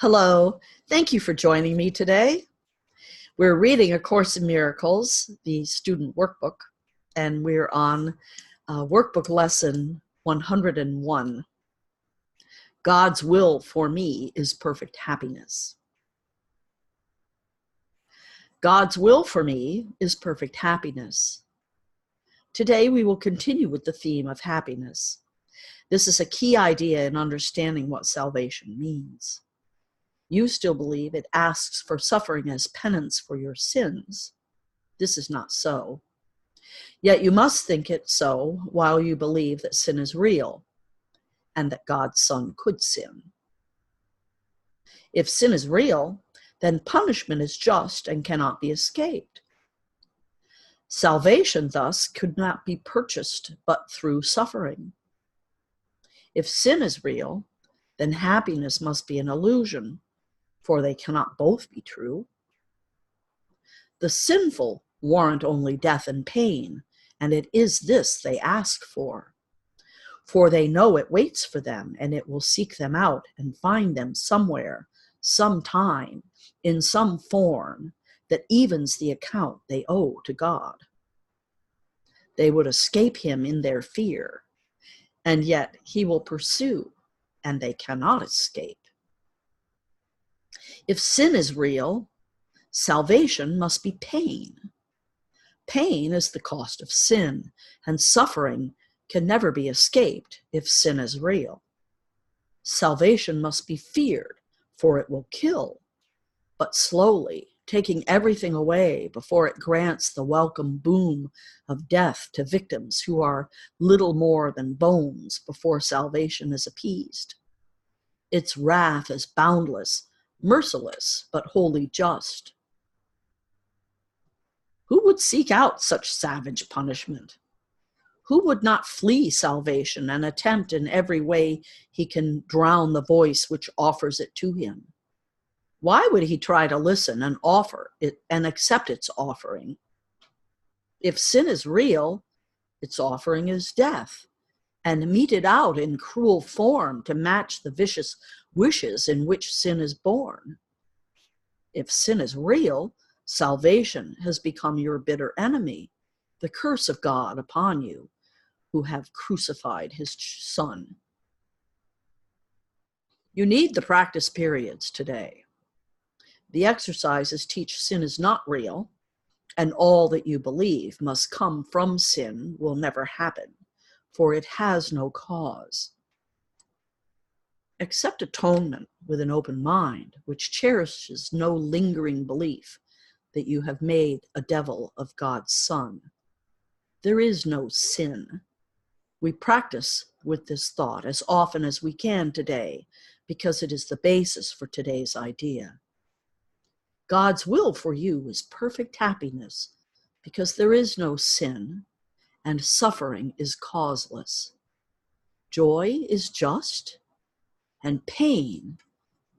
Hello, thank you for joining me today. We're reading A Course in Miracles, the student workbook, and we're on workbook lesson 101. God's will for me is perfect happiness. God's will for me is perfect happiness. Today we will continue with the theme of happiness. This is a key idea in understanding what salvation means. You still believe it asks for suffering as penance for your sins. This is not so. Yet you must think it so while you believe that sin is real and that God's Son could sin. If sin is real, then punishment is just and cannot be escaped. Salvation, thus, could not be purchased but through suffering. If sin is real, then happiness must be an illusion, for they cannot both be true. The sinful warrant only death and pain, and it is this they ask for. For they know it waits for them, and it will seek them out and find them somewhere, sometime, in some form that evens the account they owe to God. They would escape him in their fear, and yet he will pursue, and they cannot escape. If sin is real, salvation must be pain. Pain is the cost of sin, and suffering can never be escaped if sin is real. Salvation must be feared, for it will kill, but slowly, taking everything away before it grants the welcome boom of death to victims who are little more than bones before salvation is appeased. Its wrath is boundless, merciless, but wholly just. Who would seek out such savage punishment? Who would not flee salvation and attempt in every way he can drown the voice which offers it to him? Why would he try to listen and offer it and accept its offering? If sin is real, its offering is death, and meted out in cruel form to match the vicious wishes in which sin is born. If sin is real, salvation has become your bitter enemy, the curse of God upon you, who have crucified his Son. You need the practice periods today. The exercises teach sin is not real, and all that you believe must come from sin will never happen, for it has no cause. Accept atonement with an open mind, which cherishes no lingering belief that you have made a devil of God's Son. There is no sin. We practice with this thought as often as we can today, because it is the basis for today's idea. God's will for you is perfect happiness, because there is no sin, and suffering is causeless. Joy is just, and pain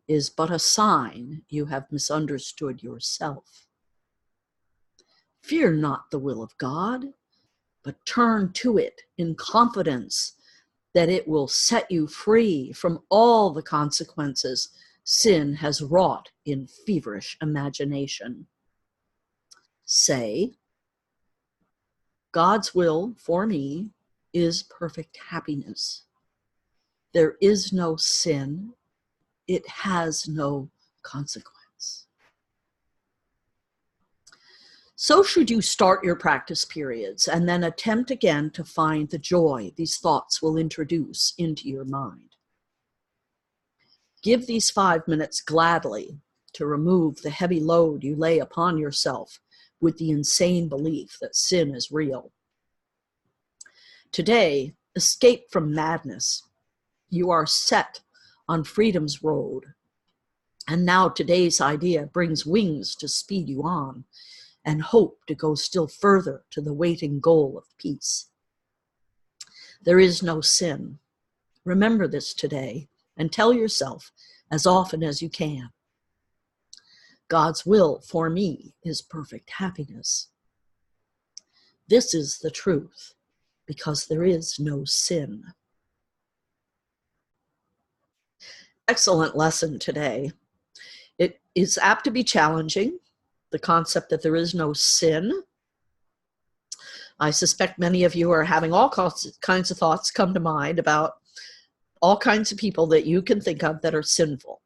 is but a sign you have misunderstood yourself. Fear not the will of God, but turn to it in confidence that it will set you free from all the consequences sin has wrought in feverish imagination. Say, God's will for me is perfect happiness. There is no sin. It has no consequence. So should you start your practice periods and then attempt again to find the joy these thoughts will introduce into your mind. Give these 5 minutes gladly to remove the heavy load you lay upon yourself with the insane belief that sin is real. Today, escape from madness. You are set on freedom's road, and now today's idea brings wings to speed you on, and hope to go still further to the waiting goal of peace. There is no sin. Remember this today, and tell yourself as often as you can, God's will for me is perfect happiness. This is the truth, because there is no sin. Excellent lesson today. It is apt to be challenging, the concept that there is no sin. I suspect many of you are having all kinds of thoughts come to mind about all kinds of people that you can think of that are sinful,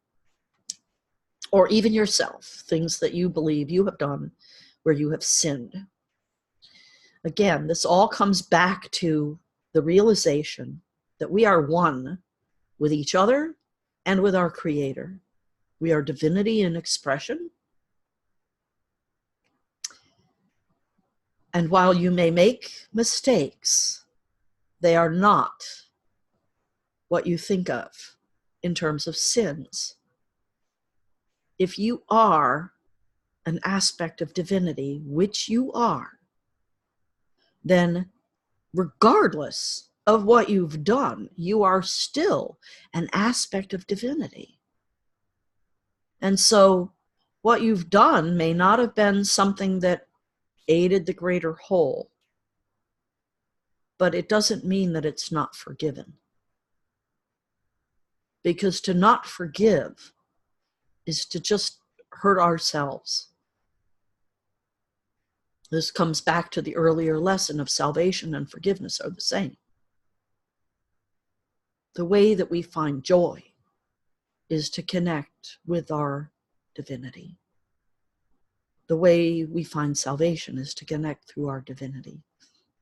or even yourself, things that you believe you have done where you have sinned. Again, this all comes back to the realization that we are one with each other and with our Creator. We are divinity in expression. And while you may make mistakes, they are not what you think of in terms of sins. If you are an aspect of divinity, which you are, then regardless of what you've done, you are still an aspect of divinity. And so what you've done may not have been something that aided the greater whole, but it doesn't mean that it's not forgiven. Because to not forgive is to just hurt ourselves. This comes back to the earlier lesson of salvation and forgiveness are the same. The way that we find joy is to connect with our divinity. The way we find salvation is to connect through our divinity.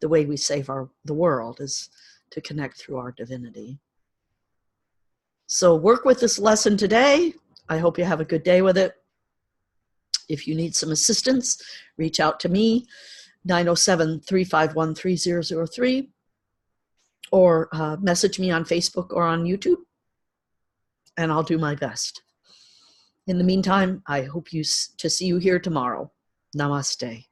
The way we save the world is to connect through our divinity. So work with this lesson today. I hope you have a good day with it. If you need some assistance, reach out to me, 907-351-3003, or message me on Facebook or on YouTube, and I'll do my best. In the meantime, I hope to see you here tomorrow. Namaste.